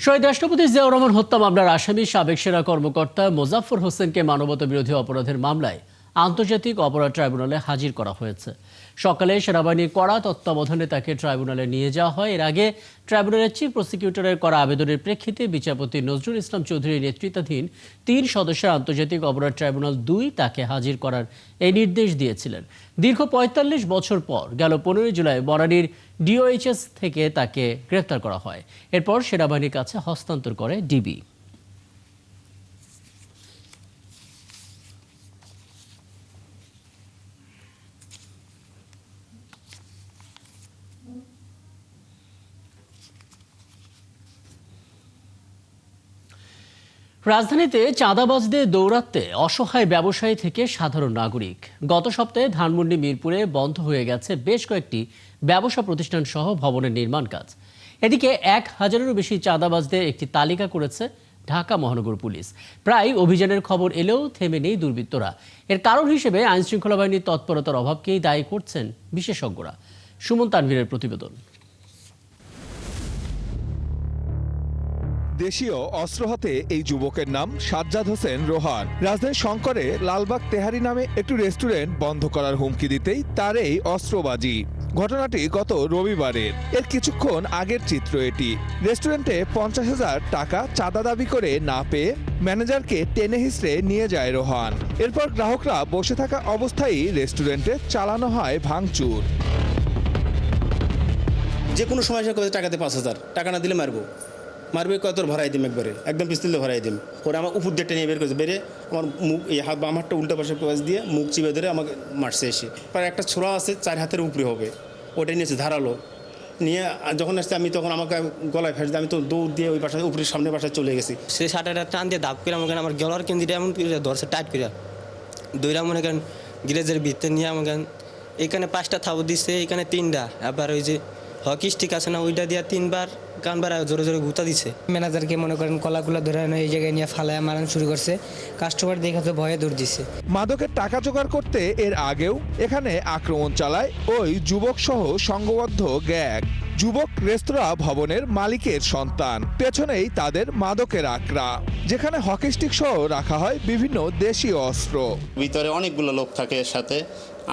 শহীদ রাষ্ট্রপতি জিয়াউর রহমান হত্যা মামলার আসামি সাবেক সেনা কর্মকর্তা মোজাফফর হোসেনকে মানবতাবিরোধী অপরাধের মামলায় আন্তর্জাতিক অপরাধ ট্রাইব্যুনালে হাজির করা হয়েছে। সকালে সেনাবাহিনীর কড়া তত্ত্বাবধানে তাকে ট্রাইব্যুনালে নিয়ে যাওয়া হয়। এর আগে ট্রাইব্যুনালের চিফ প্রসিকিউটরের করা আবেদনের প্রেক্ষিতে বিচারপতি নজরুল ইসলাম চৌধুরীর নেতৃত্বাধীন ৩ সদস্যের আন্তর্জাতিক অপরাধ ট্রাইব্যুনাল ২ তাকে হাজির করার এই নির্দেশ দিয়েছিলেন। দীর্ঘ ৪৫ বছর পর গেল ১৫ জুলাই বনানীর ডিওএইচএস থেকে তাকে গ্রেফতার করা হয়। এরপর সেনাবাহিনীর কাছে হস্তান্তর করে ডিবি। রাজধানীতে চাঁদাবাজদের দৌরাত্মে অসহায় ব্যবসায়ী থেকে সাধারণ নাগরিক। গত সপ্তাহে ধানমন্ডি মিরপুরে বন্ধ হয়ে গেছে বেশ কয়েকটি ব্যবসা প্রতিষ্ঠান সহ ভবনের নির্মাণ কাজ। এদিকে ১,০০০-এরও বেশি চাঁদাবাজদের একটি তালিকা করেছে ঢাকা মহানগর পুলিশ। প্রায় অভিযানের খবর এলেও থেমে নেই দুর্বৃত্তরা। এর কারণ হিসেবে আইনশৃঙ্খলা বাহিনীর তৎপরতার অভাবকেই দায়ী করছেন বিশেষজ্ঞরা। সুমন তানভীরের প্রতিবেদন। দেশীয় অস্ত্র হাতে এই যুবকের নাম সাজ্জাদ হোসেন রোহান। রাজধানীর শঙ্করে লালবাগ তেহারি নামে একটি রেস্টুরেন্ট বন্ধ করার হুমকি দিতেই তার এই অস্ত্রবাজি। ঘটনাটি গত রবিবারের। এর কিছুক্ষণ আগের চিত্র এটি। রেস্টুরেন্টে ৫০,০০০ টাকা চাঁদা দাবি করে না পেয়ে ম্যানেজারকে টেনে হিঁচড়ে নিয়ে যায় রোহান। এরপর গ্রাহকরা বসে থাকা অবস্থায় রেস্টুরেন্টে চালানো হয় ভাঙচুর। যে কোনো সময় সে টাকা দিয়ে ৫,০০০ টাকা না দিলে মারবো কত ভরাই দিম, একদম পিস্তল দিয়ে ভরাই দিম। পরে আমার উপর দিয়ে টেনে বের করেছে, বেরে আমার মুখ এই হাত বাম হাতটা উল্টা পাশে পাশ দিয়ে মুখ চিপে ধরে আমাকে মারছে। এসে প্রায় একটা ছোড়া আছে ৪ হাতের উপরে হবে, ওটাই নিয়েছে ধারালো নিয়ে। যখন আসছে আমি তখন আমাকে গলায় ফেসে আমি তো দৌড় দিয়ে ওই পাশে উপরে সামনের বাসায় চলে গেছি। সে শার্টের টান দিয়ে দাপ করে আমাকে আমার গলার কেন্দ্রটা এমন ধরছে টাইট করে দইরা মনে করেন গ্যারেজের ভিতরে নিয়ে আমাকে এখানে 5টা থাবো দিচ্ছে, এখানে 3টা, আবার ওই যে হকি স্টিক আছে না ওইটা দিয়ে 3বার কানবার জোরে জোরে গুতা দিছে। ম্যানেজারকে মনে করেন কলাগুলো ধরে এই জায়গায় নিয়ে ফালায় মারান শুরু করছে। কাস্টমার দেখে তো ভয়ে দৌড় দিছে। মাদকের টাকা জোগাড় করতে এর আগেও এখানে আক্রমণ চালায় ওই যুবক সহ সংঘবদ্ধ গ্যাং। যুবক রেস্তোরাঁ ভবনের মালিকের সন্তান, পেছনেই তাদের মাদকের আকড়া, যেখানে হকি স্টিক সহ রাখা হয় বিভিন্ন দেশীয় অস্ত্র। ভিতরে অনেকগুলো লোক থাকে, এর সাথে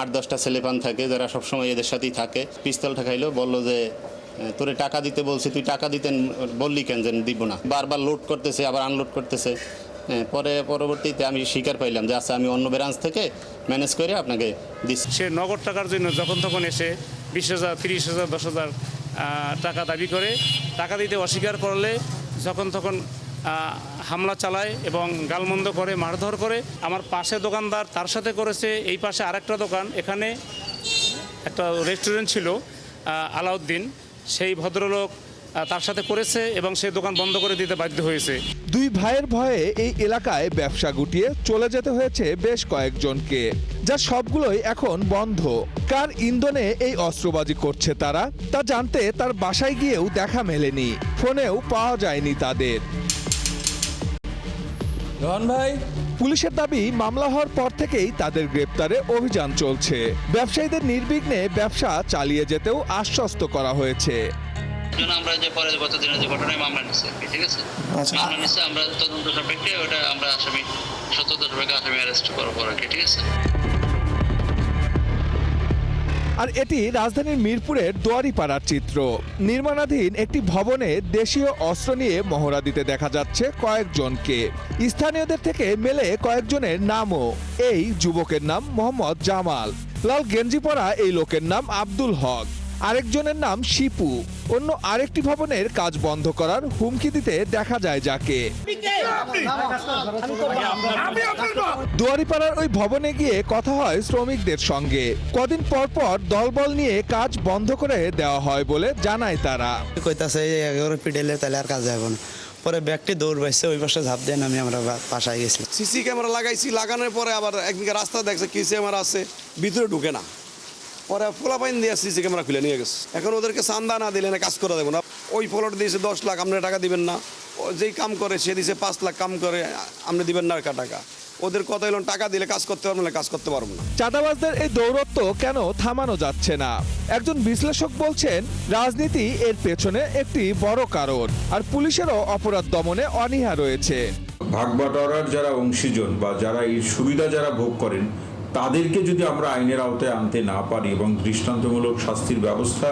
8-10টা ছেলেপান থাকে যারা সবসময় এদের সাথেই থাকে। পিস্তল ঠেকাইলো, বললো যে তোরে টাকা দিতে বলছি, তুই টাকা দিতেন বললি কেন যে দিব না। বারবার লোড করতেছে, আবার আনলোড করতেছে। পরবর্তীতে আমি স্বীকার পাইলাম যে আচ্ছা আমি অন্য ব্রাঞ্চ থেকে ম্যানেজ করে আপনাকে দিচ্ছি। সে নগদ টাকার জন্য যখন তখন এসে 20,000, 30,000, 10,000 টাকা দাবি করে, টাকা দিতে অস্বীকার করলে যখন তখন হামলা চালায় এবং গালমন্দ করে, মারধর করে। আমার পাশে দোকানদার তার সাথে করেছে, এই পাশে আরেকটা দোকান, এখানে একটা রেস্টুরেন্ট ছিল আলাউদ্দিন, সেই ভদ্রলোক তার সাথে করেছে এবং সেই দোকান বন্ধ করে দিতে বাধ্য হয়েছে। দুই ভাইয়ের ভয়ে এই এলাকায় ব্যবসা গুটিয়ে চলে যেতে হয়েছে বেশ কয়েকজনকে, যা সবগুলোই এখন বন্ধ। কার ইন্ধনে এই অস্ত্রবাজি করছে তারা তা জানতে তার বাসায় গিয়েও দেখা মেলেনি, ফোনেও পাওয়া যায়নি তাদের। রোহন ভাই, পুলিশের দাবি মামলা হওয়ার পর থেকেই তাদের গ্রেপ্তারে অভিযান চলছে। ব্যবসায়ীদের নির্বিঘ্নে ব্যবসা চালিয়ে যেতেও আশ্বস্ত করা হয়েছে। আমরা যে পরে গত দিনের যে ঘটনায় মামলা নিচ্ছে, ঠিক আছে, মামলা নিচ্ছে, আমরা তদন্ত সাপেক্ষে ওটা আমরা আসামি সতর্ক সাপেক্ষে আসামি অ্যারেস্ট করবো আর কি, ঠিক আছে। আর এটি রাজধানীর মিরপুরের দোয়ারিপাড়ার চিত্র। নির্মাণাধীন একটি ভবনে দেশীয় অস্ত্র নিয়ে মহড়া দিতে দেখা যাচ্ছে কয়েকজনকে। স্থানীয়দের থেকে মেলে কয়েকজনের নামও। এই যুবকের নাম মোহাম্মদ জামাল, লাল গেঞ্জি পরা এই লোকের নাম আব্দুল হক, আরেকজনের নাম শিপু। অন্য আরেকটি ভবনের কাজ বন্ধ করার হুমকি দিতে দেখা যায় যাকে। দুয়ারিপাড়ার ওই ভবনে গিয়ে কথা হয় শ্রমিকদের সঙ্গে। কদিন পর পর দলবল নিয়ে কাজ বন্ধ করে দেওয়া হয় বলে জানায় তারা। কইতাছে পিডেলে তাহলে আর কাজ যাবে না। পরে ব্যাগটি দৌড় বাইছে, ওই পাশে ঝাঁপ দেন, আমরা পাশায় গেছি। সিসি ক্যামেরা লাগাইছি, লাগানোর পরে আবার একদিকে রাস্তা দেখছে কি ক্যামেরা আছে, ভিতরে ঢুকে না। পরে পোলা পাইন দিয়ে সিসি ক্যামেরা খুলে নিয়ে গেছে। এখন ওদেরকে চান্দা না দিলে না কাজ করে দেবো না। ওই প্লট দিয়েছে 10 লাখ, আপনারা টাকা দিবেন না। যেই কাম করে সে দিয়েছে 5 লাখ, কাম করে আপনি দিবেন না টাকা। ওদের কথা হলো টাকা দিলে কাজ করতে পারবো না, কাজ করতে পারবো না। চাঁদাবাজদের এই দৌরত্ব কেন থামানো যাচ্ছে না? একজন বিশ্লেষক বলছেন, রাজনীতি এর পেছনে একটি বড় কারণ, আর পুলিশেরও অপরাধ দমনে অনীহা রয়েছে। ভাগবাটোয়ারার যারা অংশীজন বা যারা এই সুবিধা যারা ভোগ করেন, তাদেরকে যদি আমরা আইনের আওতায় আনতে না পারি এবং দৃষ্টান্তমূলক শাস্তির ব্যবস্থা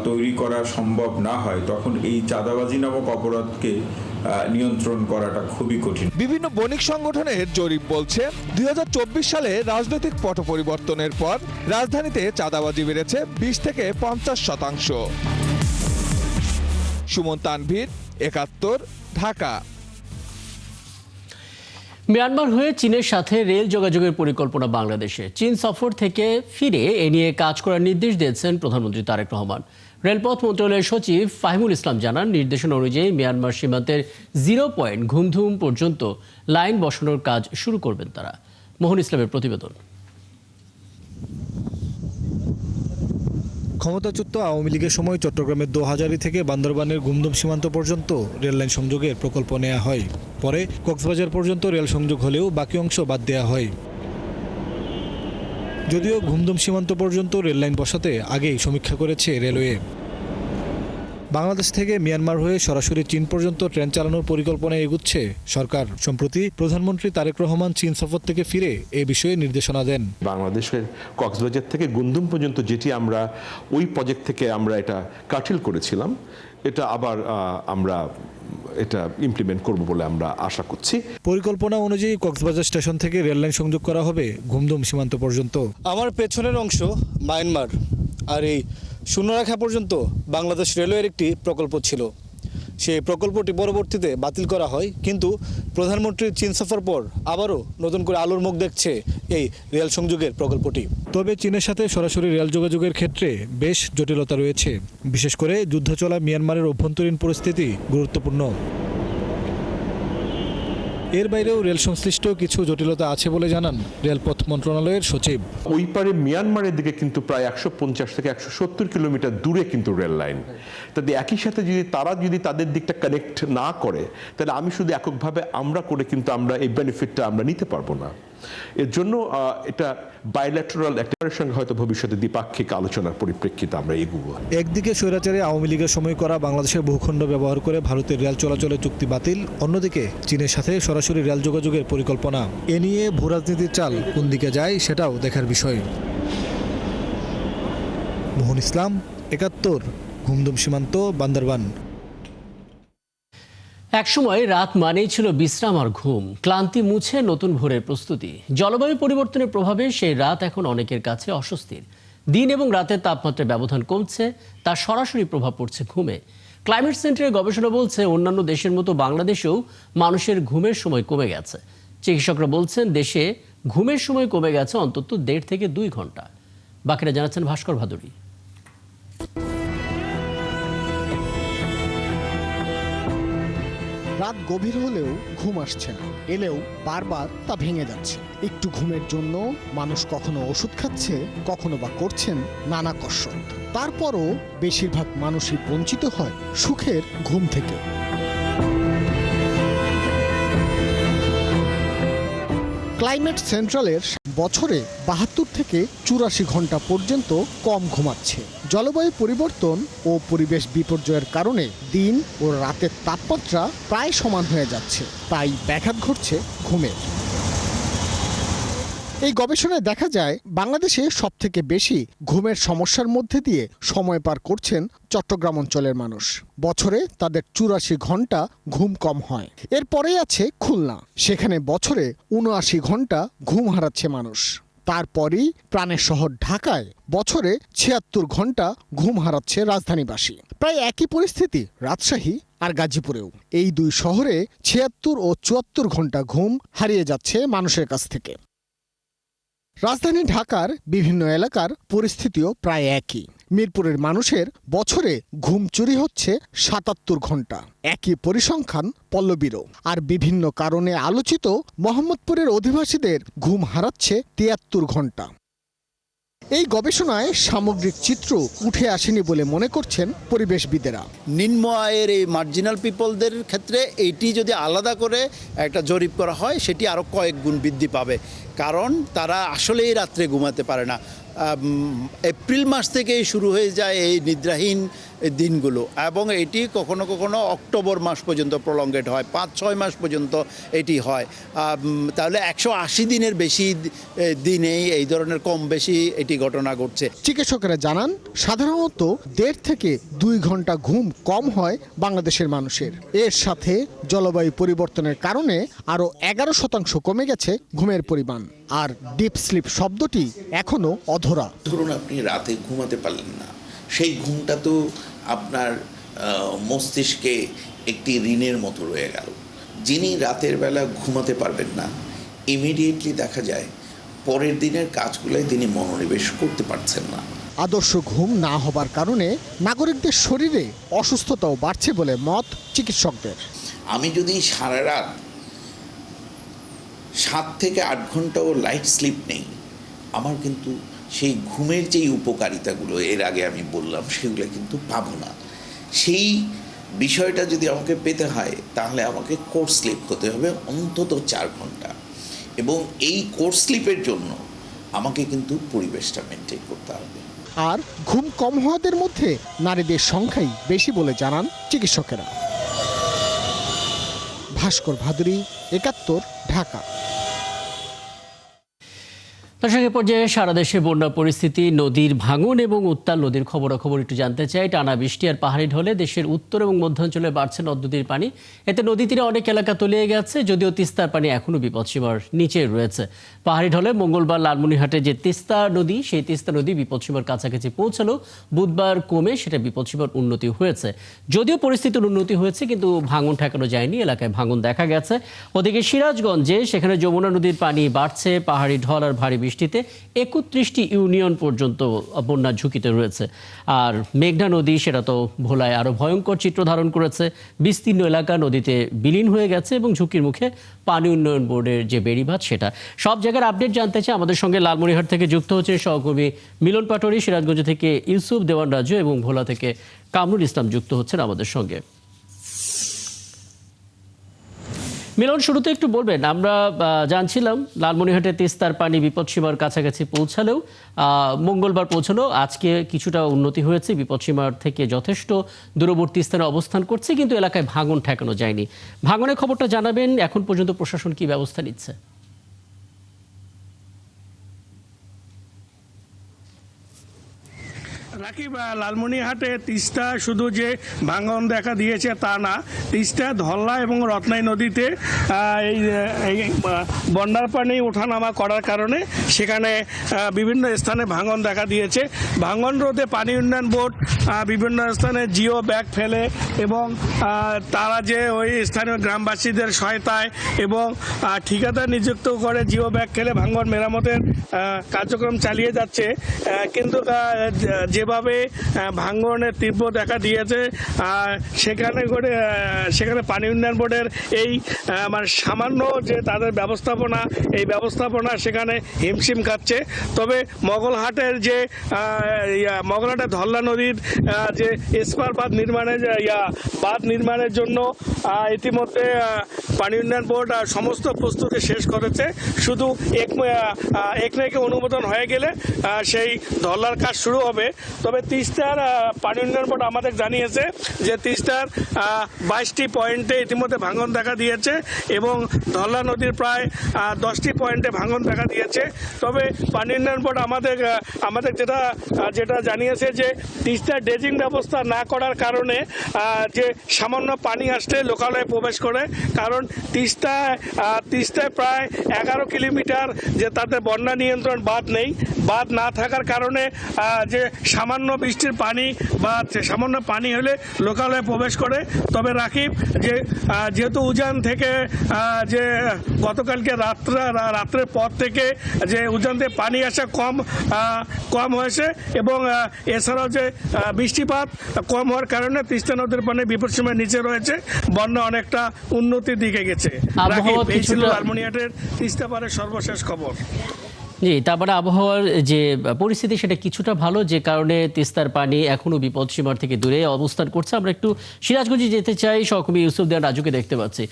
তৈরি করা সম্ভব না হয়, তখন এই চাঁদাবাজি নামক অপরাধকে নিয়ন্ত্রণ করাটা খুবই কঠিন। বিভিন্ন বণিক সংগঠনের জরিপ বলছে 2024 সালে রাজনৈতিক পট পরিবর্তনের পর রাজধানীতে চাঁদাবাজি বেড়েছে 20 থেকে 50%। সুমন তানভীর, 71, ঢাকা। মিয়ানমার হয়ে চীনের সাথে রেল যোগাযোগের পরিকল্পনা বাংলাদেশে। চীন সফর থেকে ফিরে এ নিয়ে কাজ করার নির্দেশ দিয়েছেন প্রধানমন্ত্রী তারেক রহমান। রেলপথ মন্ত্রণালয়ের সচিব ফাহিমুল ইসলাম জানান, নির্দেশনা অনুযায়ী মিয়ানমার সীমান্তের 0 পয়েন্ট ঘুমধুম পর্যন্ত লাইন বসানোর কাজ শুরু করবেন তারা। মোহন ইসলামের প্রতিবেদন। ক্ষমতাচ্যুত আওয়ামী লীগের সময় চট্টগ্রামের দোহাজারী থেকে বান্দরবানের গুমদুম সীমান্ত পর্যন্ত রেললাইন সংযোগের প্রকল্প নেওয়া হয়। পরে কক্সবাজার পর্যন্ত রেল সংযোগ হলেও বাকি অংশ বাদ দেওয়া হয়। যদিও গুমদুম সীমান্ত পর্যন্ত রেললাইন বসাতে আগেই সমীক্ষা করেছে রেলওয়ে। বাংলাদেশ থেকে মিয়ানমার হয়ে সরাসরি চীন পর্যন্ত ট্রেন চালানোর পরিকল্পনায় এগুচ্ছে সরকার। সম্প্রতি প্রধানমন্ত্রী তারেক রহমান চীন সফর থেকে ফিরে এ বিষয়ে নির্দেশনা দেন। বাংলাদেশের কক্সবাজার থেকে গুমদুম পর্যন্ত যেটি আমরা ওই প্রজেক্ট থেকে আমরা এটা কাটিল করেছিলাম, এটা আবার আমরা এটা ইমপ্লিমেন্ট করব বলে আমরা আশা করছি। পরিকল্পনা অনুযায়ী কক্সবাজার স্টেশন থেকে রেললাইন সংযোগ করা হবে গুমদুম সীমান্ত পর্যন্ত। আমার পেছনের অংশ মায়ানমার, আর এই শূন্যরেখা পর্যন্ত বাংলাদেশ রেলওয়ের একটি প্রকল্প ছিল। সেই প্রকল্পটি পরবর্তীতে বাতিল করা হয়, কিন্তু প্রধানমন্ত্রীর চীন সফর পর আবারও নতুন করে আলোর মুখ দেখছে এই রেল সংযোগের প্রকল্পটি। তবে চীনের সাথে সরাসরি রেল যোগাযোগের ক্ষেত্রে বেশ জটিলতা রয়েছে। বিশেষ করে যুদ্ধ চলা মিয়ানমারের অভ্যন্তরীণ পরিস্থিতি গুরুত্বপূর্ণ। এর বাইরেও রেল সংশ্লিষ্ট কিছু জটিলতা আছে বলে জানান রেলপথ মন্ত্রণালয়ের সচিব। ওই পারে মিয়ানমারের দিকে কিন্তু প্রায় 150 থেকে 170 কিলোমিটার দূরে কিন্তু রেল লাইন। তাদের একই সাথে তারা যদি তাদের দিকটা কানেক্ট না করে, তাহলে আমি শুধু এককভাবে আমরা করে কিন্তু আমরা এই বেনিফিটটা আমরা নিতে পারবো না। এর জন্য এটা বাইল্যাটারাল একটার সঙ্গে হয়তো ভবিষ্যতে দ্বিপাক্ষিক আলোচনার পরিপ্রেক্ষিতে আমরা এগোবো। একদিকে স্বৈরাচারী আওয়ামী লীগের সময় করা বাংলাদেশের ভূখণ্ড ব্যবহার করে ভারতের রেল চলাচলের চুক্তি বাতিল, অন্যদিকে চীনের সাথে সরাসরি রেল যোগাযোগের পরিকল্পনা। এ নিয়ে ভূরাজনীতির চাল কোন দিকে যায় সেটাও দেখার বিষয়। মোহন ইসলাম, 71, ঘুমদুম সীমান্ত, বান্দরবান। একসময় রাত মানেই ছিল বিশ্রাম আর ঘুম, ক্লান্তি মুছে নতুন ভোরের প্রস্তুতি। জলবায়ু পরিবর্তনের প্রভাবে সেই রাত এখন অনেকের কাছে অস্বস্তির। দিন এবং রাতের তাপমাত্রার ব্যবধান কমছে, তার সরাসরি প্রভাব পড়ছে ঘুমে। ক্লাইমেট সেন্টারের গবেষণা বলছে, অন্যান্য দেশের মতো বাংলাদেশেও মানুষের ঘুমের সময় কমে গেছে। চিকিৎসকরা বলছেন, দেশে ঘুমের সময় কমে গেছে অন্তত 1.5 থেকে 2 ঘন্টা। বাকিরা জানাচ্ছেন ভাস্কর ভাদুরী। রাত গভীর হলেও ঘুম আসছে না, এলেও বারবার তা ভেঙে যাচ্ছে। একটু ঘুমের জন্য মানুষ কখনো ওষুধ খাচ্ছে, কখনো বা করছেন নানা কসরত। তারপরও বেশিরভাগ মানুষই বঞ্চিত হয় সুখের ঘুম থেকে। ক্লাইমেট সেন্ট্রালের বছরে 72 থেকে 84 ঘন্টা পর্যন্ত কম ঘুমাচ্ছে। জলবায়ু পরিবর্তন ও পরিবেশ বিপর্যয়ের কারণে দিন ও রাতের তাপমাত্রা প্রায় সমান হয়ে যাচ্ছে, তাই ব্যাঘাত ঘটছে ঘুমের। এই গবেষণায় দেখা যায়, বাংলাদেশে সবথেকে বেশি ঘুমের সমস্যার মধ্যে দিয়ে সময় পার করছেন চট্টগ্রাম অঞ্চলের মানুষ। বছরে তাদের 84 ঘন্টা ঘুম কম হয়। এরপরেই আছে খুলনা, সেখানে বছরে 79 ঘন্টা ঘুম হারাচ্ছে মানুষ। তারপরই প্রাণের শহর ঢাকায় বছরে 76 ঘন্টা ঘুম হারাচ্ছে রাজধানীবাসী। প্রায় একই পরিস্থিতি রাজশাহী আর গাজীপুরেও। এই দুই শহরে 76 ও 74 ঘন্টা ঘুম হারিয়ে যাচ্ছে মানুষের কাছ থেকে। রাজধানী ঢাকার বিভিন্ন এলাকার পরিস্থিতিও প্রায় একই। মিরপুরের মানুষের বছরে ঘুম চুরি হচ্ছে 77 ঘন্টা, একই পরিসংখ্যান পল্লবীরও। আর বিভিন্ন কারণে আলোচিত মোহাম্মদপুরের অধিবাসীদের ঘুম হারাচ্ছে 73 ঘন্টা। এই গবেষণায় সামগ্রিক চিত্র উঠে আসেনি বলে মনে করছেন পরিবেশবিদেরা। নিম্ন আয়ের এই মার্জিনাল পিপলদের ক্ষেত্রে এইটি যদি আলাদা করে একটা জরিপ করা হয় সেটি আরও কয়েক গুণ বৃদ্ধি পাবে, কারণ তারা আসলেই রাত্রে ঘুমাতে পারে না। এপ্রিল মাস থেকেই শুরু হয়ে যায় এই নিদ্রাহীন দিনগুলো, এবং এটি কখনো কখনো অক্টোবর মাস পর্যন্ত প্রলঙ্গেট হয়, 5-6 মাস পর্যন্ত এটি হয়। তাহলে 180 দিনের বেশি দিনেই এই ধরনের কম বেশি এটি ঘটনা ঘটছে। চিকিৎসকেরা জানান সাধারণত 1.5 থেকে 2 ঘন্টা ঘুম কম হয় বাংলাদেশের মানুষের। এর সাথে জলবায়ু পরিবর্তনের কারণে আরও 11% কমে গেছে ঘুমের পরিমাণ। আর ডিপ স্লিপ শব্দটি এখনো অধরা। ধরুন আপনি রাতে ঘুমাতে পারলেন না, সেই ঘুমটা তো আপনার মস্তিষ্কে একটি ঋণের মতো রয়ে গেল। যিনি রাতের বেলা ঘুমাতে পারবেন না, ইমিডিয়েটলি দেখা যায় পরের দিনের কাজগুলোয় তিনি মনোনিবেশ করতে পারছেন না। আদর্শ ঘুম না হবার কারণে নাগরিকদের শরীরে অসুস্থতাও বাড়ছে বলে মত চিকিৎসকদের। আমি যদি সারা রাত 7 থেকে 8 ঘন্টাও লাইট স্লিপ নেই, আমার কিন্তু সেই ঘুমের যেই উপকারিতাগুলো এর আগে আমি বললাম সেগুলো কিন্তু পাবো না। সেই বিষয়টা যদি আমাকে পেতে হয় তাহলে আমাকে কোর স্লিপ হতে হবে অন্তত 4 ঘন্টা, এবং এই কোর স্লিপের জন্য আমাকে কিন্তু পরিবেশটা মেনটেন করতে হবে। আর ঘুম কম হওয়াদের মধ্যে নারীদের সংখ্যাই বেশি বলে জানান চিকিৎসকেরা। ভাস্কর ভাদুরী, 71, ঢাকা। তার সঙ্গে পর্যায়ে সারা দেশে বন্যা পরিস্থিতি, নদীর ভাঙন এবং উত্তাল নদীর খবরাখবর একটু জানতে চাই। টানা বৃষ্টি আর পাহাড়ি ঢলে দেশের উত্তর এবং মধ্যাঞ্চলে বাড়ছে নদ নদীর পানি। এতে নদী তীরে অনেক এলাকা তলিয়ে গেছে, যদিও তিস্তার পানি এখনও বিপদসীমার নিচে রয়েছে। পাহাড়ি ঢলে মঙ্গলবার লালমনিরহাটে যে তিস্তা নদী, সেই তিস্তা নদী বিপদসীমার কাছাকাছি পৌঁছালো। বুধবার কমে সেটা বিপদসীমার উন্নতি হয়েছে। যদিও পরিস্থিতির উন্নতি হয়েছে, কিন্তু ভাঙন ঠেকানো যায়নি, এলাকায় ভাঙন দেখা গেছে। ওদিকে সিরাজগঞ্জে সেখানে যমুনা নদীর পানি বাড়ছে। পাহাড়ি ঢল আর ভারী বৃষ্টিতে 31টি ইউনিয়ন পর্যন্ত বন্যার ঝুঁকিতে রয়েছে। আর মেঘনা নদী, সেটা তো ভোলায় আরও ভয়ঙ্কর চিত্র ধারণ করেছে। বিস্তীর্ণ এলাকা নদীতে বিলীন হয়ে গেছে এবং ঝুঁকির মুখে পানি উন্নয়ন বোর্ডের যে বেড়িবাঁধ, সেটা। সব জায়গার আপডেট জানতে চাই আমাদের সঙ্গে লালমনিরহাট থেকে যুক্ত হচ্ছে সহকর্মী মিলন পাটোয়ারি, সিরাজগঞ্জ থেকে ইউসুফ দেওয়ান রাজু এবং ভোলা থেকে কামরুল ইসলাম যুক্ত হচ্ছেন আমাদের সঙ্গে। মিলন, শুরুতে একটু বলবেন, আমরা জানছিলাম লালমনিরহাটে তিস্তার পানি বিপদসীমার কাছাকাছি পৌঁছালেও মঙ্গলবার পৌঁছালো, আজকে কিছুটা উন্নতি হয়েছে, বিপদসীমার থেকে যথেষ্ট দূরবর্তী স্থানে অবস্থান করছে, কিন্তু এলাকায় ভাঙন ঠেকানো যায়নি। ভাঙনের খবরটা জানাবেন, এখন পর্যন্ত প্রশাসন কি ব্যবস্থা নিচ্ছে? রাকিব, লালমনিরহাটে তিস্তা শুধু যে ভাঙন দেখা দিয়েছে তা না, তিস্তা, ধল্লা এবং রত্নাই নদীতে এই বন্যার পানি ওঠানামা করার কারণে সেখানে বিভিন্ন স্থানে ভাঙন দেখা দিয়েছে। ভাঙন রোধে পানি উন্নয়ন বোর্ড বিভিন্ন স্থানে জিও ব্যাগ ফেলে এবং তারা যে ওই স্থানীয় গ্রামবাসীদের সহায়তায় এবং ঠিকাদার নিযুক্ত করে জিও ব্যাগ ফেলে ভাঙন মেরামতের কার্যক্রম চালিয়ে যাচ্ছে। কিন্তু যেভাবে ভাঙনের তীব্র দেখা দিয়েছে সেখানে পানি উন্নয়ন বোর্ডের এই মানে সামান্য যে তাদের ব্যবস্থাপনা, এই ব্যবস্থাপনা সেখানে হিমশিম খাচ্ছে। তবে মগলহাটের ধল্লা নদীর যে এসপার বাঁধ নির্মাণের জন্য ইতিমধ্যে পানি উন্নয়ন বোর্ড সমস্ত প্রস্তুতি শেষ করেছে। শুধু একনেকে অনুমোদন হয়ে গেলে সেই ধল্লার কাজ শুরু হবে। তবে তিস্তার পানি উন্নয়ন বোর্ড আমাদের জানিয়েছে যে তিস্তার 22টি পয়েন্টে ইতিমধ্যে ভাঙন দেখা দিয়েছে এবং ধল্লা নদীর প্রায় 10টি পয়েন্টে ভাঙন দেখা দিয়েছে। তবে পানি উন্নয়ন বোর্ড আমাদের যেটা জানিয়েছে যে তিস্তার ড্রেজিং ব্যবস্থা না করার কারণে যে সামান্য পানি আসলে লোকালয়ে প্রবেশ করে, কারণ তিস্তায় প্রায় 11 কিলোমিটার যে তাদের বন্যা নিয়ন্ত্রণ বাঁধ নেই। বাঁধ না থাকার কারণে যে সামান্য বৃষ্টির পানি বা সামান্য পানি হলে লোকালয়ে প্রবেশ করে। তবে রাকিব, যেহেতু উজান থেকে যে গতকালকে রাত্রের পর থেকে যে উজান থেকে পানি আসা কম হয়েছে এবং এছাড়াও যে বৃষ্টিপাত কম হওয়ার কারণে তিস্তা নদীর পানি বিপদসীমার নিচে রয়েছে, বন্যা অনেকটা উন্নতির দিকে গেছে। রাকিব, এই ছিল লালমনিরহাটের তিস্তা পাড়ের সর্বশেষ খবর। জি, তারপরে আবহাওয়ার যে পরিস্থিতি সেটা কিছুটা ভালো, যে কারণে তিস্তার পানি এখনো বিপদসীমার থেকে দূরে অবস্থান করছে। আমরা একটু সিরাজগঞ্জে যেতে চাই, সহকর্মী ইউসুফ দেওয়ান রাজুকে দেখতে পাচ্ছি।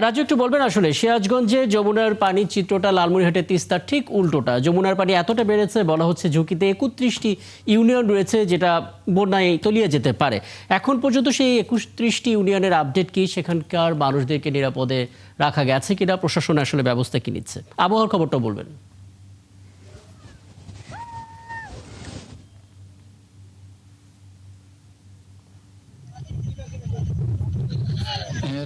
রাজু, একটু বলবেন আসলে সিরাজগঞ্জে যমুনার পানির চিত্রটা লালমনিরহাটে তিস্তার ঠিক উল্টোটা। যমুনার পানি এতটা বেড়েছে, বলা হচ্ছে ঝুঁকিতে 31টি ইউনিয়ন রয়েছে, যেটা বন্যায় তলিয়ে যেতে পারে। এখন পর্যন্ত সেই 31টি ইউনিয়নের আপডেট কি? সেখানকার মানুষদেরকে নিরাপদে রাখা গেছে কিনা? প্রশাসন আসলে ব্যবস্থা কি নিচ্ছে? আবহাওয়ার খবরটা বলবেন।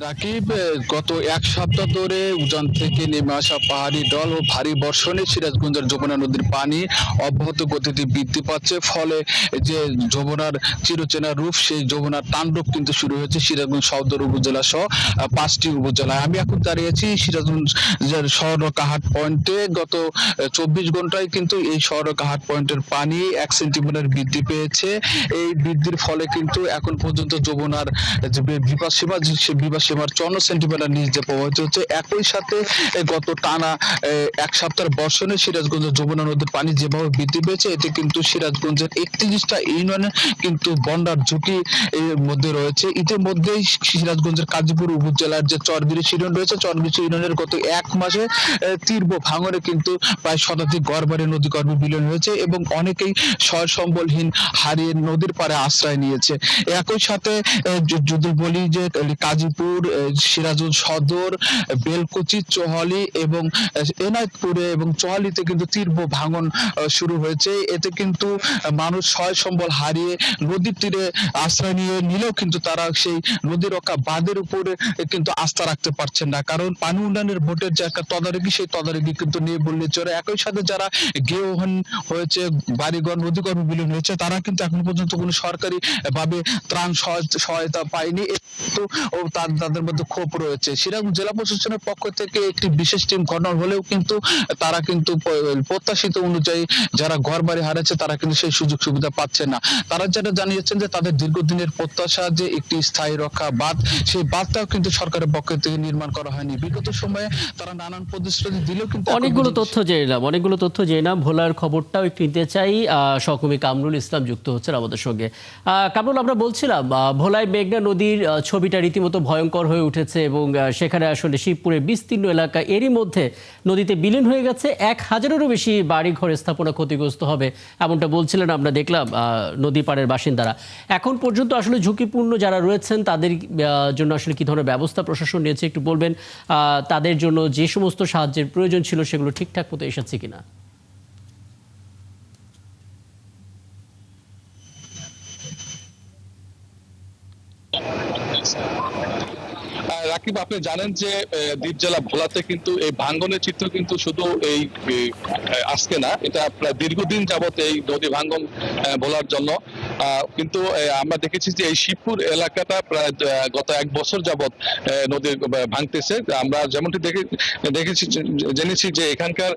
রাকিব, গত এক সপ্তাহ ধরে উজান থেকে নেমে আসা পাহাড়ি ঢল ও ভারী বর্ষণে সিরাজগঞ্জের যমুনা নদীর পানি অব্যাহত গতিতে বৃদ্ধি পাচ্ছে। ফলে যে যমুনার চিরচেনা রূপ, সেই যমুনার তাণ্ডব কিন্তু শুরু হয়েছে সিরাজগঞ্জ সদর উপজেলা সহ 5টি উপজেলায়। আমি এখন দাঁড়িয়েছি সিরাজগঞ্জের শহরকাহাট পয়েন্টে। গত 24 ঘন্টায় কিন্তু এই শহরকাহাট পয়েন্টের পানি 1 সেন্টিমিটার বৃদ্ধি পেয়েছে। এই বৃদ্ধির ফলে কিন্তু এখন পর্যন্ত যমুনার যে বিপদসীমা, সেই বিপদসীমার 54 সেন্টিমিটার নিচ দিয়ে প্রবাহিত হচ্ছে। একই সাথে গত টানা 1 সপ্তাহের বর্ষণে সিরাজগঞ্জের যমুনা নদীর পানি যেভাবে বৃদ্ধি পেয়েছে, এতে কিন্তু সিরাজগঞ্জের 31টা ইউনিয়নে কিন্তু বন্যার ঝুঁকি এর মধ্যে রয়েছে। ইতিমধ্যেই সিরাজগঞ্জের কাজীপুর উপজেলার যে চরবিরিশ ইউনিয়ন রয়েছে, চরবিরিশ ইউনিয়নের গত 1 মাসে তীব্র ভাঙনে কিন্তু প্রায় শতাধিক ঘরবাড়ি নদীগর্ভে বিলীন হয়েছে এবং অনেকেই সয় সম্বলহীন হারিয়ে নদীর পাড়ে আশ্রয় নিয়েছে। একই সাথে যদি বলি যে কাজীপুর, সিরাজগঞ্জ সদর, বেলকুচি, চোহালি এবং এনায়তপুরে এবং চোহালিতে কিন্তু তীব্র ভাঙন শুরু হয়েছে। এতে কিন্তু মানুষ সয় সম্বল হারিয়ে নদীর তীরে আশ্রয় নিলেও কিন্তু তারা সেই নদী রক্ষা বাঁধের উপরে কিন্তু আস্থা রাখতে পারছেন না, কারণ পানি উন্নয়নের বোর্ডের যে একটা তদারকি, সেই তদারকি কিন্তু নিয়ে বললে চলে। একই সাথে যারা গৃহহীন হয়েছে, বাড়িঘর নদীগর্ভে বিলীন হয়েছে, তারা কিন্তু এখন পর্যন্ত কোনো সরকারি ভাবে ত্রাণ সহায়তা পায়নি। তাদের মধ্যে ক্ষোভ রয়েছে। সিরাজগঞ্জ জেলা প্রশাসনের পক্ষ থেকে একটি বিশেষ টিম ঘটনা হলেও কিন্তু তারা কিন্তু প্রত্যাশিত অনুযায়ী যারা ঘর বাড়ি হারাচ্ছে, তারা কিন্তু সেই সুযোগ সুবিধা পাচ্ছে না। তারা যেটা জানিয়েছেন যে তাদের দীর্ঘদিনের প্রত্যাশা যে একটি স্থায়ী রক্ষা বাঁধ, সেই বাঁধটাও কিন্তু সরকারের পক্ষ থেকে নির্মাণ করা হয়নি। বিগত সময়ে তারা নানান প্রতিশ্রুতি দিলেও কিন্তু অনেকগুলো তথ্য জেনাম ভোলার খবরটাও একটু নিতে চাই। সহকর্মী কামরুল ইসলাম যুক্ত হচ্ছেন আমাদের সঙ্গে। কামরুল, আমরা বলছিলাম ভোলায় মেঘনা নদীর ছবিটা রীতিমতো ভয়ঙ্কর হয়ে উঠেছে এবং সেখানে আসলে শিবপুরের বিস্তীর্ণ এলাকা এরই মধ্যে নদীতে বিলীন হয়ে গেছে। 1000-এরও বেশি বাড়িঘর স্থাপনা ক্ষতিগ্রস্ত হবে, এমনটা বলছিলেন, আমরা দেখলাম নদী পাড়ের বাসিন্দারা। এখন পর্যন্ত আসলে ঝুঁকিপূর্ণ যারা রয়েছেন তাদের জন্য আসলে কি ধরনের ব্যবস্থা প্রশাসন নিয়েছে একটু বলবেন? তাদের জন্য যে সমস্ত সাহায্যের প্রয়োজন ছিল সেগুলো ঠিকঠাক মতো এসেছে কিনা? রাকিব, আপনি জানেন যে দ্বীপ জেলা ভোলাতে কিন্তু এই ভাঙ্গনের চিত্র কিন্তু শুধু এই আজকে না, এটা প্রায় দীর্ঘদিন যাবত এই নদী ভাঙ্গন ভোলার জন্য। কিন্তু আমরা দেখেছি যে এই শিবপুর এলাকাটা প্রায় গত 1 বছর যাবত নদী ভাঙতেছে। আমরা যেমনটি জেনেছি যে এখানকার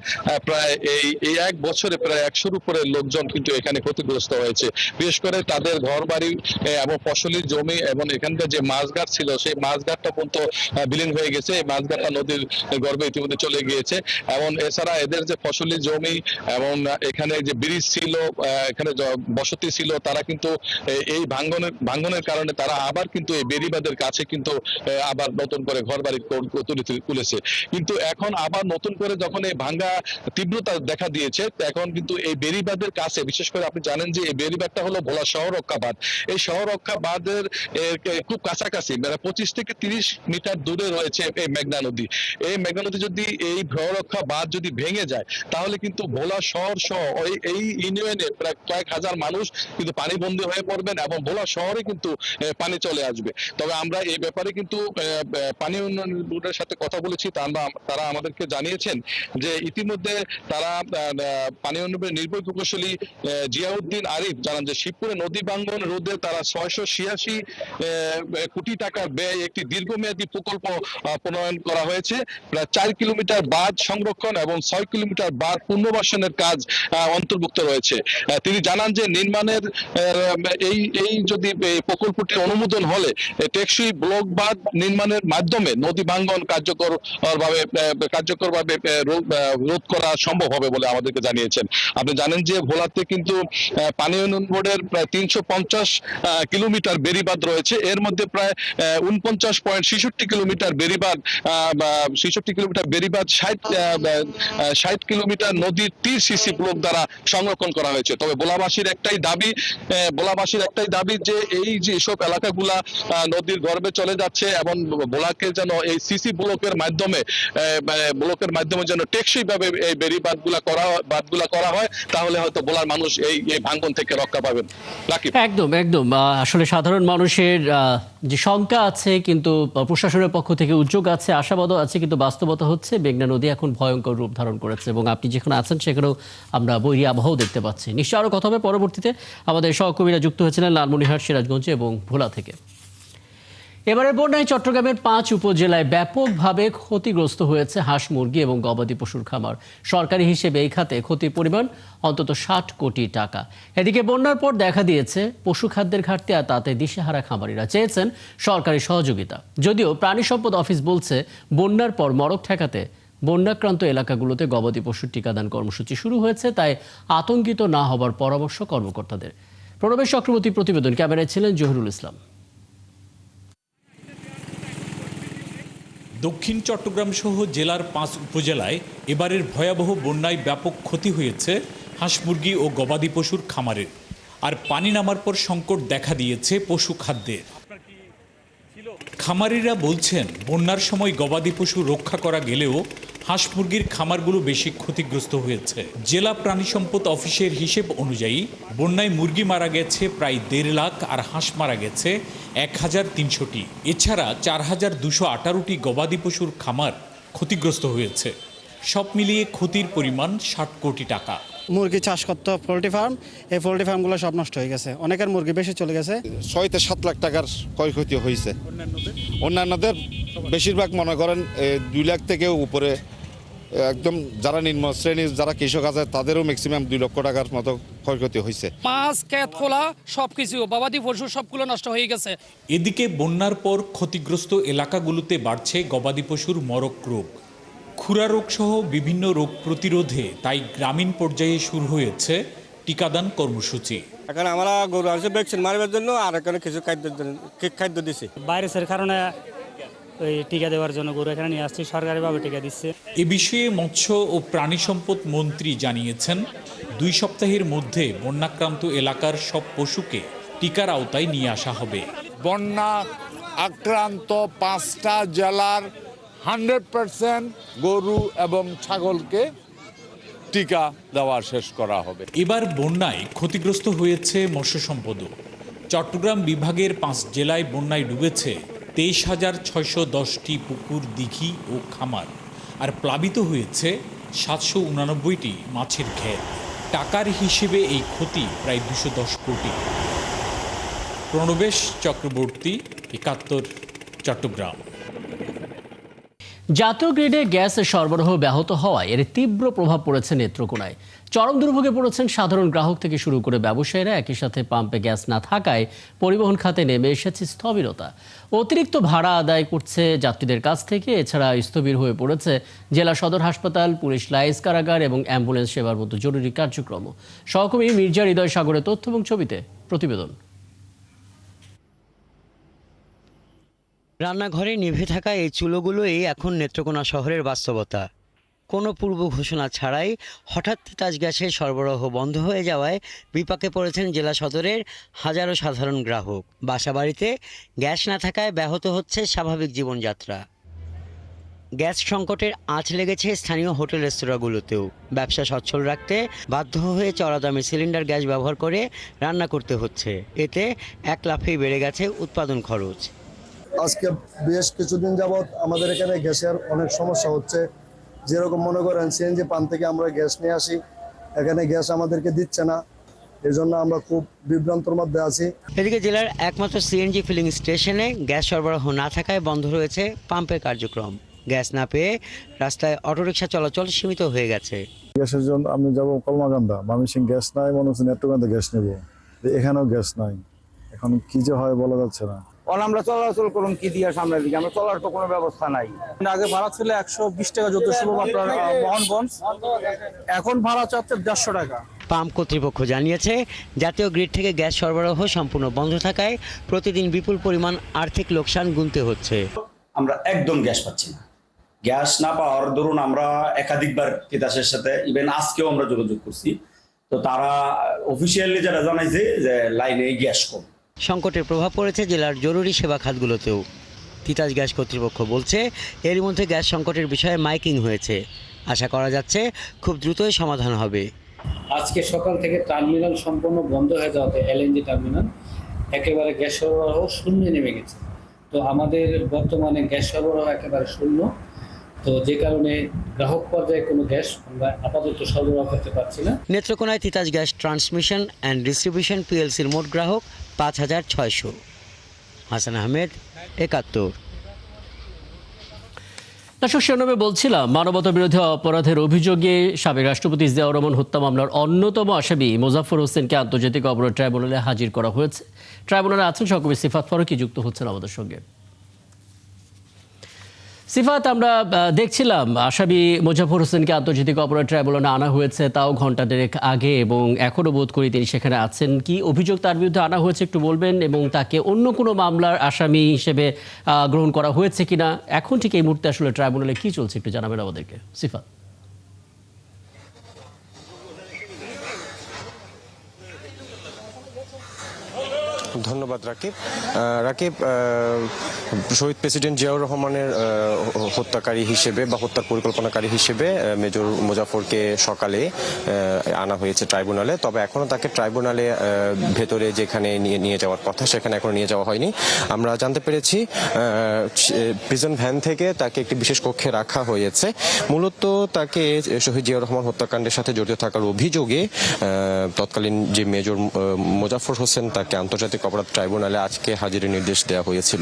প্রায় এই 1 বছরে প্রায় 100-র উপরে লোকজন কিন্তু এখানে ক্ষতিগ্রস্ত হয়েছে। বিশেষ করে তাদের ঘর বাড়ি এবং ফসলি জমি এবং এখানকার যে মাছঘাট ছিল, সেই মাছঘাটটা পর্যন্ত বিলীন হয়ে গেছে। এই মাছঘাটটা নদীর গর্ভে ইতিমধ্যে চলে গিয়েছে। এবং এছাড়া এদের যে ফসলি জমি এবং এখানে যে ব্রিজ ছিল, এখানে বসতি ছিল, তারা কিন্তু এই ভাঙ্গনের কারণে তারা আবার কিন্তু এই বেড়িবাঁধের কাছে কিন্তু আবার নতুন করে ঘর বাড়ি তুলেছে। কিন্তু এখন আবার নতুন করে যখন এই ভাঙ্গা তীব্রতা দেখা দিয়েছে, এখন কিন্তু এই বেড়িবাঁধের কাছে, বিশেষ করে আপনি জানেন যে এই বেড়িবাঁধটা হলো ভোলা শহর রক্ষা বাঁধ। এই শহর রক্ষা বাঁধের খুব কাছাকাছি, মানে 25 থেকে 30 মিটার দূরে রয়েছে এই মেঘনা নদী। এই মেঘনা নদী যদি এই শহর রক্ষা বাঁধ যদি ভেঙে যায়, তাহলে কিন্তু ভোলা শহর সহ এই ইউনিয়নে প্রায় কয়েক হাজার মানুষ কিন্তু পানিবন্দী হয়ে পড়বেন এবং ভোলা শহরে কিন্তু পানি চলে আসবে। তবে আমরা এই ব্যাপারে কিন্তু পানি উন্নয়ন বোর্ডের সাথে কথা বলেছি। তারা আমাদেরকে জানিয়েছেন যে ইতিমধ্যে তারা পানি উন্নয়নের নির্বাহী প্রকৌশলী জিয়াউদ্দিন আরিফ জানান যে শিবপুরে নদী ভাঙ্গন রোধে তারা 686 কোটি টাকার ব্যয় একটি দীর্ঘমেয়াদী প্রকল্প প্রণয়ন করা হয়েছে। প্রায় 4 কিলোমিটার বাঁধ সংরক্ষণ এবং 6 কিলোমিটার বাঁধ পুনর্বাসনের কাজ অন্তর্ভুক্ত রয়েছে। তিনি জানান যে নির্মাণের এই যদি এই প্রকল্পটি অনুমোদন হলে টেকসই ব্লক বাঁধ নির্মাণের মাধ্যমে নদী ভাঙ্গন কার্যকরভাবে রোধ করা সম্ভব হবে বলে আমাদেরকে জানিয়েছেন। আপনি জানেন যে ভোলাতে কিন্তু পানি উন্নয়ন বোর্ডের প্রায় 350 কিলোমিটার বেড়িবাঁধ রয়েছে, এর মধ্যে প্রায় 49.66 কিলোমিটার বেড়িবাঁধ 60 কিলোমিটার নদীর 30 সিসি ব্লক দ্বারা সংরক্ষণ করা হয়েছে। তবে ভোলাবাসীর একটাই দাবি যে এই যে সব এলাকাগুলা নদীর গর্ভে চলে যাচ্ছে এবং ভোলাকে যেন এই সিসি ব্লকের মাধ্যমে যেন টেকসই ভাবে এই বেড়িবাঁধগুলা করা হয়, তাহলে হয়তো ভোলার মানুষ এই ভাঙ্গন থেকে রক্ষা পাবেন। একদম আসলে সাধারণ মানুষের যে শঙ্কা আছে, কিন্তু প্রশাসনের পক্ষ থেকে উদ্যোগ আছে, আশাবাদও আছে, কিন্তু বাস্তবতা হচ্ছে মেঘনা নদী এখন ভয়ঙ্কর রূপ ধারণ করেছে এবং আপনি যেখানে আছেন সেখানেও আমরা বৈরী আবহাওয়া দেখতে পাচ্ছি। নিশ্চয়ই আরও কথা হবে পরবর্তীতে। আমাদের সহকর্মীরা যুক্ত হয়েছিলেন লালমনিরহাট, সিরাজগঞ্জ এবং ভোলা থেকে। এবারের বন্যায় চট্টগ্রামের 5 উপজেলায় ব্যাপকভাবে ক্ষতিগ্রস্ত হয়েছে হাঁস, মুরগি এবং গবাদি পশুর খামার। সরকারি হিসেবে এই খাতে ক্ষতির পরিমাণ অন্তত 60 কোটি টাকা। এদিকে বন্যার পর দেখা দিয়েছে পশু খাদ্যের ঘাটতি, আর তাতে দিশেহারা খামারিরা চেয়েছেন সরকারি সহযোগিতা। যদিও প্রাণী সম্পদ অফিস বলছে বন্যার পর মড়ক ঠেকাতে বন্যাক্রান্ত এলাকাগুলোতে গবাদি পশুর টিকাদান কর্মসূচি শুরু হয়েছে, তাই আতঙ্কিত না হবার পরামর্শ কর্মকর্তাদের। প্রণবেশ চক্রবর্তী প্রতিবেদন, ক্যামেরায় ছিলেন জহিরুল ইসলাম। দক্ষিণ চট্টগ্রাম সহ জেলার 5 উপজেলায় এবারের ভয়াবহ বন্যায় ব্যাপক ক্ষতি হয়েছে হাঁস, মুরগি ও গবাদি পশুর খামারের। আর পানি নামার পর সংকট দেখা দিয়েছে পশু খাদ্যের। খামারিরা বলছেন বন্যার সময় গবাদি পশু রক্ষা করা গেলেও হাঁস মুরগির খামারগুলো বেশি ক্ষতিগ্রস্ত হয়েছে। জেলা প্রাণী সম্পদ অফিসের হিসেব অনুযায়ী বন্যায় মুরগি মারা গেছে প্রায় 1.5 লাখ আর হাঁস মারা গেছে 1300টি। এছাড়া 4218টি গবাদি পশুর খামার ক্ষতিগ্রস্ত হয়েছে। সব মিলিয়ে ক্ষতির পরিমাণ 60 কোটি টাকা। মুরগি চাষ করতো পোলট্রি ফার্ম, এই পোলট্রি ফার্মগুলো সব নষ্ট হয়ে গেছে, অনেকের মুরগি বেশি চলে গেছে। 6 থেকে 7 লাখ টাকার ক্ষয়ক্ষতি হয়েছে। অন্যান্যদের বেশিরভাগ মনে করেন 2 লাখ থেকে উপরে, একদম যারা নিম্ন শ্রেণীর যারা কৃষক আছে তাদেরও ম্যাক্সিমাম 2 লক্ষ টাকার মতো ক্ষয়ক্ষতি হয়েছে। মাছ, ক্ষেত খোলা সবকিছু, গবাদি পশু সবগুলো নষ্ট হয়ে গেছে। এদিকে বন্যার পর ক্ষতিগ্রস্ত এলাকাগুলোতে বাড়ছে গবাদি পশুর মড়ক রোগ, খুরা রোগ সহ বিভিন্ন রোগ প্রতিরোধে তাই গ্রামীণ পর্যায়ে শুরু হয়েছে টিকাদান কর্মসূচি। এখন আমরা গরু আনছে ভ্যাকসিন মারবার জন্য, আর এখানে কিছু খাদ্য দিচ্ছে। ভাইরাসের কারণে ওই টিকা দেওয়ার জন্য গরু এখানে নিয়ে আসছি, সরকারিভাবে টিকা দিচ্ছে। এ বিষয়ে মৎস্য ও প্রাণী সম্পদ মন্ত্রী জানিয়েছেন 2 সপ্তাহের মধ্যে বন্যাক্রান্ত এলাকার সব পশুকে টিকার আওতায় নিয়ে আসা হবে। বন্যা আক্রান্ত 5টা জেলার 100% গরু এবং ছাগলকে টিকা দেওয়া শেষ করা হবে। এবার বন্যায় ক্ষতিগ্রস্ত হয়েছে মৎস্য সম্পদও। চট্টগ্রাম বিভাগের 5 জেলায় বন্যায় ডুবেছে 23,610টি পুকুর, দিঘি ও খামার, আর প্লাবিত হয়েছে 789টি মাছের ক্ষেত। টাকার হিসেবে এই ক্ষতি প্রায় 210 কোটি। প্রণবেশ চক্রবর্তী, 71, চট্টগ্রাম। জাতীয় গ্রিডে গ্যাস সরবরাহ ব্যাহত হওয়ায় এর তীব্র প্রভাব পড়েছে নেত্রকোনায়। চরম দুর্ভোগে পড়েছেন সাধারণ গ্রাহক থেকে শুরু করে ব্যবসায়ীরা। একই সাথে পাম্পে গ্যাস না থাকায় পরিবহন খাতে নেমে এসেছে স্থবিরতা। অতিরিক্ত ভাড়া আদায় করছে যাত্রীদের কাছ থেকে। এছাড়া স্থবির হয়ে পড়েছে জেলা সদর হাসপাতাল, পুলিশ লাইন্স, কারাগার এবং অ্যাম্বুলেন্স সেবার মতো জরুরি কার্যক্রম। সহকর্মী মির্জা হৃদয় সাগরের তথ্য এবং ছবিতে প্রতিবেদন। রান্নাঘরে নিভে থাকা এই চুলোগুলোই এখন নেত্রকোনা শহরের বাস্তবতা। কোনো পূর্ব ঘোষণা ছাড়াই হঠাৎ তিতাস গ্যাসের সরবরাহ বন্ধ হয়ে যাওয়ায় বিপাকে পড়েছেন জেলা সদরের হাজারো সাধারণ গ্রাহক। বাসাবাড়িতে গ্যাস না থাকায় ব্যাহত হচ্ছে স্বাভাবিক জীবনযাত্রা। গ্যাস সংকটের আঁচ লেগেছে স্থানীয় হোটেল রেস্তোরাঁগুলোতেও। ব্যবসা সচ্ছল রাখতে বাধ্য হয়ে চড়া দামে সিলিন্ডার গ্যাস ব্যবহার করে রান্না করতে হচ্ছে। এতে এক লাফেই বেড়ে গেছে উৎপাদন খরচ। আজকে বেশ কিছুদিন যাবৎ আমাদের এখানে গ্যাসের অনেক সমস্যা হচ্ছে। যেরকম মনে করেন সিএনজি পাম্প থেকে আমরা গ্যাস নিয়ে আসি, এখানে গ্যাস আমাদেরকে দিচ্ছে না, এই জন্য আমরা খুব বিভ্রান্তর মধ্যে আছি। এদিকে জেলার একমাত্র সিএনজি ফিলিং স্টেশনে গ্যাস সরবরাহ না থাকায় বন্ধ রয়েছে পাম্পের কার্যক্রম। গ্যাস না পেয়ে রাস্তায় অটোরিকশা চলাচল সীমিত হয়ে গেছে। গ্যাসের জন্য আমি যাব কলমাকান্দা, মামিসিং গ্যাস নাই, মনে হচ্ছে নেত্রকোনাতে গ্যাস নেব। এখানেও গ্যাস নাই, এখন কি যে হয় বলা যাচ্ছে না। আমরা চলাচল করুন কি দিয়ে সামনের দিকে, আমরা চলার তো কোনো ব্যবস্থা নাই। আগে ভাড়া ছিল 120 টাকা যতসব আপনার মোহনগঞ্জ, এখন ভাড়া চাচ্ছে 150 টাকা। পাম্প কর্তৃপক্ষ জানিয়েছে জাতীয় গ্রিড থেকে গ্যাস সরবরাহ সম্পূর্ণ বন্ধ থাকায় প্রতিদিন বিপুল পরিমাণ আর্থিক লোকসান গুনতে হচ্ছে। আমরা একদম গ্যাস পাচ্ছি না। গ্যাস না পাওয়ার দরুন আমরা একাধিকবার তিতাসের সাথে ইভেন আজকেও আমরা যোগাযোগ করছি, তো তারা অফিসিয়ালি যারা জানাইছে যে লাইনে গ্যাস কম। সংকটের প্রভাব পড়েছে জেলার জরুরি সেবা খাতগুলোতেও। তিতাস গ্যাস কর্তৃপক্ষ বলছে এর মধ্যে গ্যাস সংকটের বিষয়ে মাইকিং হয়েছে, আশা করা যাচ্ছে খুব দ্রুতই সমাধান হবে। আজকে সকাল থেকে টার্মিনাল সম্পূর্ণ বন্ধ হয়ে যাওয়াতে এলএনজি টার্মিনাল একেবারে গ্যাস সরবরাহ শূন্যে নেমে গেছে। তো আমাদের বর্তমানে গ্যাস সরবরাহ একেবারে শূন্য, তো যে কারণে গ্রাহক পর্যায়ে কোনো গ্যাস আমরা আপাতত সরবরাহ করতে পারছি না। নেত্রকোনায় Titas gas transmission and distribution পিএলসির মোট গ্রাহক 5600। হাসান আহমেদ, 71। দর্শক, শিরোনামে বলছিলাম মানবতা বিরোধী অপরাধের অভিযোগে সাবেক রাষ্ট্রপতি জিয়াউর রহমান হত্যা মামলার অন্যতম আসামি মোজাফফর হোসেনকে আন্তর্জাতিক অপরাধ ট্রাইব্যুনালে হাজির করা হয়েছে। ট্রাইব্যুনালে আছেন সহকর্মী সিফাত ফারুকী, যুক্ত হচ্ছেন আমাদের সঙ্গে। সিফাত, আমরা দেখছিলাম আসামি মোজাফফর হোসেনকে আন্তর্জাতিক অপরাধ ট্রাইব্যুনালে আনা হয়েছে, তাও ঘণ্টা দেড়েক আগে, এবং এখনও বোধ করি তিনি সেখানে আছেন। কি অভিযোগ তার বিরুদ্ধে আনা হয়েছে একটু বলবেন, এবং তাকে অন্য কোনো মামলার আসামি হিসেবে গ্রহণ করা হয়েছে কিনা, এখন ঠিক এই মুহূর্তে আসলে ট্রাইব্যুনালে কি চলছে একটু জানাবেন আমাদেরকে সিফাত। ধন্যবাদ রাকিব। শহীদ প্রেসিডেন্ট জিয়াউর রহমানের হত্যাকারী হিসেবে বা হত্যার পরিকল্পনাকারী হিসেবে মেজর মোজাফফরকে সকালে আনা হয়েছে ট্রাইব্যুনালে, তবে এখনো তাকে ট্রাইব্যুনালে ভেতরে যেখানে নিয়ে যাওয়ার কথা সেখানে এখনো নিয়ে যাওয়া হয়নি। আমরা জানতে পেরেছি প্রিজন ভ্যান থেকে তাকে একটি বিশেষ কক্ষে রাখা হয়েছে। মূলত তাকে শহীদ জিয়াউর রহমান হত্যাকাণ্ডের সাথে জড়িত থাকার অভিযোগে তৎকালীন যে মেজর মোজাফফর হোসেন তাকে আন্তর্জাতিক অপরাধ ট্রাইব্যুনালে আজকে হাজিরের নির্দেশ দেওয়া হয়েছিল,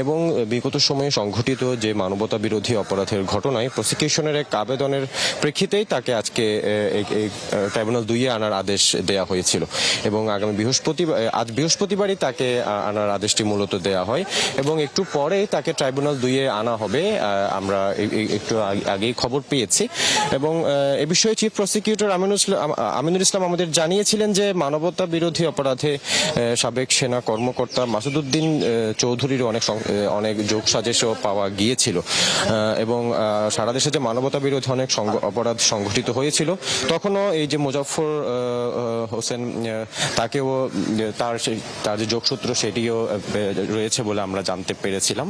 এবং বিগত সময়ে সংঘটিত যে মানবতা বিরোধী অপরাধের ঘটনায় প্রসিকিউশনের এক আবেদনের প্রেক্ষিতেই তাকে আজকে ট্রাইব্যুনাল 2-এ আনার আদেশ দেওয়া হয়েছিল, এবং আজ বৃহস্পতিবারই তাকে আনার আদেশটি মূলত দেওয়া হয়, এবং একটু পরেই তাকে ট্রাইব্যুনাল 2-এ আনা হবে। আমরা একটু আগেই খবর পেয়েছি, এবং এ বিষয়ে চিফ প্রসিকিউটর আমিনুল ইসলাম আমাদের জানিয়েছিলেন যে মানবতা বিরোধী অপরাধে সাবেক সেনা কর্মকর্তা মাসুদউদ্দিন চৌধুরীর অনেক যোগসাজশও পাওয়া গিয়েছিল, এবং সারা দেশে যে মানবতা বিরোধী অনেক অপরাধ সংঘটিত হয়েছিল তখনও এই যে মোজাফফর হোসেন তাকেও তার যে যোগসূত্র সেটিও রয়েছে বলে আমরা জানতে পেরেছিলাম।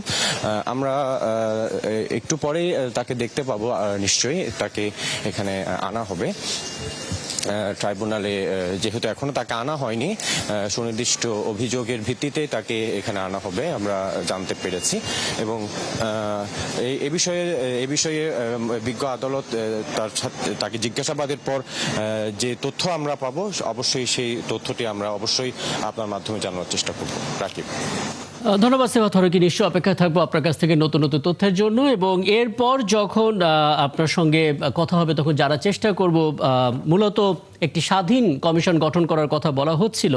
আমরা একটু পরেই তাকে দেখতে পাবো, নিশ্চয়ই তাকে এখানে আনা হবে ট্রাইব্যুনালে। যেহেতু এখনো তাকে আনা হয়নি, সুনির্দিষ্ট অভিযোগের ভিত্তিতে তাকে এখানে আনা হবে আমরা জানতে পেরেছি, এবং এ বিষয়ে বিজ্ঞ আদালত তাকে জিজ্ঞাসাবাদের পর যে তথ্য আমরা পাবো অবশ্যই সেই তথ্যটি আমরা অবশ্যই আপনার মাধ্যমে জানানোর চেষ্টা করব। রাকিব, ধন্যবাদ সিফাত ফারুকী, নিশ্চয় অপেক্ষা থাকবো আপনার কাছ থেকে নতুন নতুন তথ্যের জন্য, এবং এরপর যখন আপনার সঙ্গে কথা হবে তখন যারা চেষ্টা করব মূলত একটি স্বাধীন কমিশন গঠন করার কথা বলা হচ্ছিল,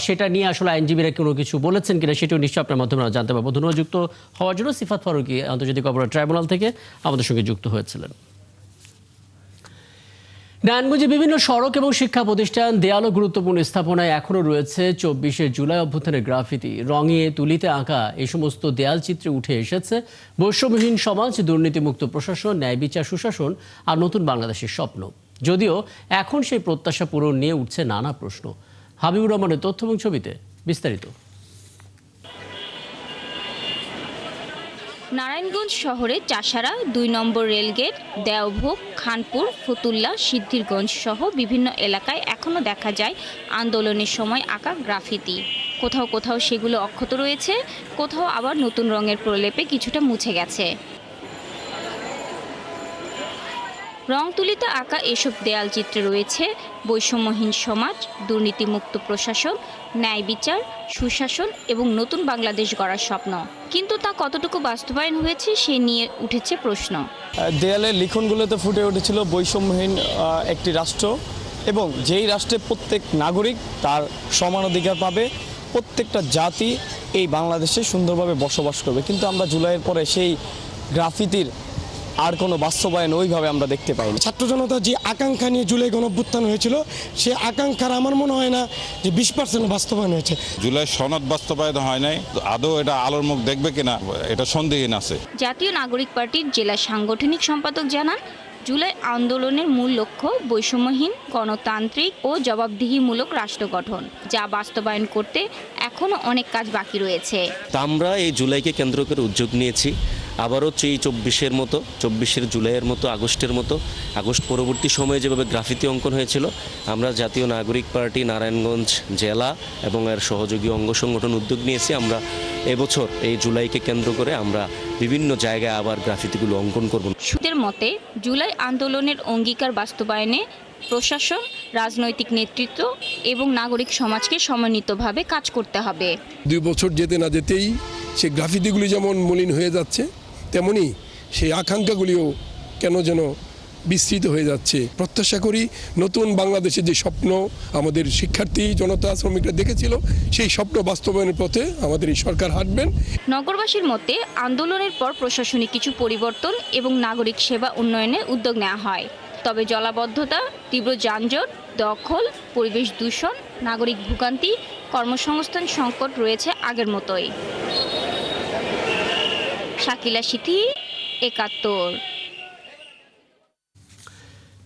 সেটা নিয়ে আসলে আইনজীবীরা কোনো কিছু বলেছেন কিনা সেটাও নিশ্চয়ই আপনার মাধ্যমে জানতে পারবো। ধন্যবাদ যুক্ত হওয়ার জন্য সিফাত ফারুকী, আন্তর্জাতিক অপরাধ ট্রাইব্যুনাল থেকে আমাদের সঙ্গে যুক্ত হয়েছিলেন। নারায়ণগঞ্জে বিভিন্ন সড়ক এবং শিক্ষা প্রতিষ্ঠান দেয়াল ও গুরুত্বপূর্ণ স্থাপনায় এখনও রয়েছে 24শে জুলাই অভ্যুত্থানের গ্রাফিতি। রঙে তুলিতে আঁকা এই সমস্ত দেয়াল চিত্রে উঠে এসেছে বৈষম্যহীন সমাজ, দুর্নীতিমুক্ত প্রশাসন, ন্যায় বিচার, সুশাসন আর নতুন বাংলাদেশের স্বপ্ন। যদিও এখন সেই প্রত্যাশা পূরণ নিয়ে উঠছে নানা প্রশ্ন। হাবিবুর রহমানের তথ্য এবং ছবিতে বিস্তারিত। নারায়ণগঞ্জ শহরে চাষারা, 2 নম্বর রেলগেট, দেওভোগ, খানপুর, ফতুল্লা, সিদ্ধিরগঞ্জ সহ বিভিন্ন এলাকায় এখনও দেখা যায় আন্দোলনের সময় আঁকা গ্রাফিতি। কোথাও কোথাও সেগুলো অক্ষত রয়েছে, কোথাও আবার নতুন রঙের প্রলেপে কিছুটা মুছে গেছে। রং তুলিতে আঁকা এসব দেয়াল চিত্রে রয়েছে বৈষম্যহীন সমাজ, দুর্নীতিমুক্ত প্রশাসন, ন্যায় বিচার, সুশাসন এবং নতুন বাংলাদেশ গড়ার স্বপ্ন। কিন্তু তা কতটুকু বাস্তবায়ন হয়েছে সে নিয়ে উঠেছে প্রশ্ন। দেয়ালের লিখনগুলোতে ফুটে উঠেছিল বৈষম্যহীন একটি রাষ্ট্র, এবং যেই রাষ্ট্রে প্রত্যেক নাগরিক তার সমান অধিকার পাবে, প্রত্যেকটা জাতি এই বাংলাদেশে সুন্দরভাবে বসবাস করবে। কিন্তু আমরা জুলাইয়ের পরে সেই গ্রাফিতির আর কোনো বাস্তবায়ন ওইভাবে আমরা দেখতে পাইনি। ছাত্র জনতা যে আকাঙ্ক্ষা নিয়ে জুলাই গণঅভ্যুত্থান হয়েছিল, সে আকাঙ্ক্ষার আমার মনে হয় না যে 20% বাস্তবায়ন হয়েছে। জুলাই সনদ বাস্তবায়ন হয় নাই, আদৌ এটা আলোর মুখ দেখবে কিনা এটা সন্দেহহীন আছে। জাতীয় নাগরিক পার্টির জেলা সাংগঠনিক সম্পাদক জানান, জুলাই আন্দোলনের মূল লক্ষ্য বৈষম্যহীন, গণতান্ত্রিক ও জবাবদিহিমূলক রাষ্ট্র গঠন, যা বাস্তবায়ন করতে এখনও অনেক কাজ বাকি রয়েছে। আমরা এই জুলাইকে কেন্দ্র করে উদ্যোগ নিয়েছি আবারও এই 24-এর জুলাইয়ের মতো, আগস্টের মতো, আগস্ট পরবর্তী সময়ে যেভাবে গ্রাফিতি অঙ্কন হয়েছিল, আমরা জাতীয় নাগরিক পার্টি নারায়ণগঞ্জ জেলা এবং এর সহযোগী অঙ্গ সংগঠন উদ্যোগ নিয়েছি। আমরা এবছর এই জুলাইকে কেন্দ্র করে আমরা বিভিন্ন জায়গায় আবার গ্রাফিতিগুলো অঙ্কন করব। সুদের মতে জুলাই আন্দোলনের অঙ্গীকার বাস্তবায়নে প্রশাসন, রাজনৈতিক নেতৃত্ব এবং নাগরিক সমাজকে সমন্বিতভাবে কাজ করতে হবে। 2 বছর যেতে না যেতেই সে গ্রাফিতিগুলি যেমন মলিন হয়ে যাচ্ছে, তেমনি সেই আকাঙ্ক্ষাগুলিও কেন যেন বিস্তৃত হয়ে যাচ্ছে। প্রত্যাশা করি নতুন বাংলাদেশের যে স্বপ্ন আমাদের শিক্ষার্থী জনতা শ্রমিকরা দেখেছিল, সেই স্বপ্ন বাস্তবায়নের পথে আমাদের এই সরকার হাঁটবেন। নগরবাসীর মতে আন্দোলনের পর প্রশাসনিক কিছু পরিবর্তন এবং নাগরিক সেবা উন্নয়নে উদ্যোগ নেওয়া হয়। তবে জলাবদ্ধতা, তীব্র যানজট, দখল, পরিবেশ দূষণ, নাগরিক ভোগান্তি, কর্মসংস্থান সংকট রয়েছে আগের মতোই। শাকিলা সিথি, ৭১।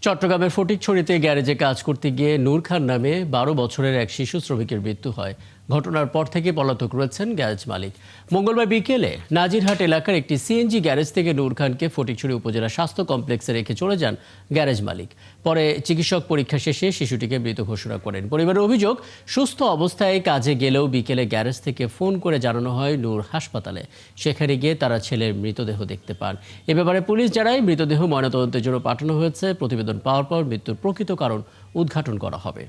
চট্টগ্রামের ফটিকছড়িতে গ্যারেজে কাজ করতে গিয়ে নূর খান নামে 12 বছরের এক শিশু শ্রমিকের মৃত্যু হয়। ঘটনার পর থেকে পলাতক রয়েছেন গ্যারেজ মালিক। মঙ্গলবার বিকেলে নাজিরহাট এলাকার একটি সিএনজি গ্যারেজ থেকে নূর খানকে ফটিকছড়ি উপজেলা স্বাস্থ্য কমপ্লেক্সে রেখে চলে যান গ্যারেজ মালিক। পরে চিকিৎসক পরীক্ষা শেষে শিশুটিকে মৃত ঘোষণা করেন। পরিবারের অভিযোগ, সুস্থ অবস্থায় কাজে গেলেও বিকেলে গ্যারেজ থেকে ফোন করে জানানো হয় নূর হাসপাতালে। সেখানে গিয়ে তারা ছেলের মৃতদেহ দেখতে পান। এ ব্যাপারে পুলিশ জানায় মৃতদেহ ময়নাতদন্তের জন্য পাঠানো হয়েছে। প্রতিবেদন পাওয়ার পর মৃত্যুর প্রকৃত কারণ উদ্ঘাটন করা হবে।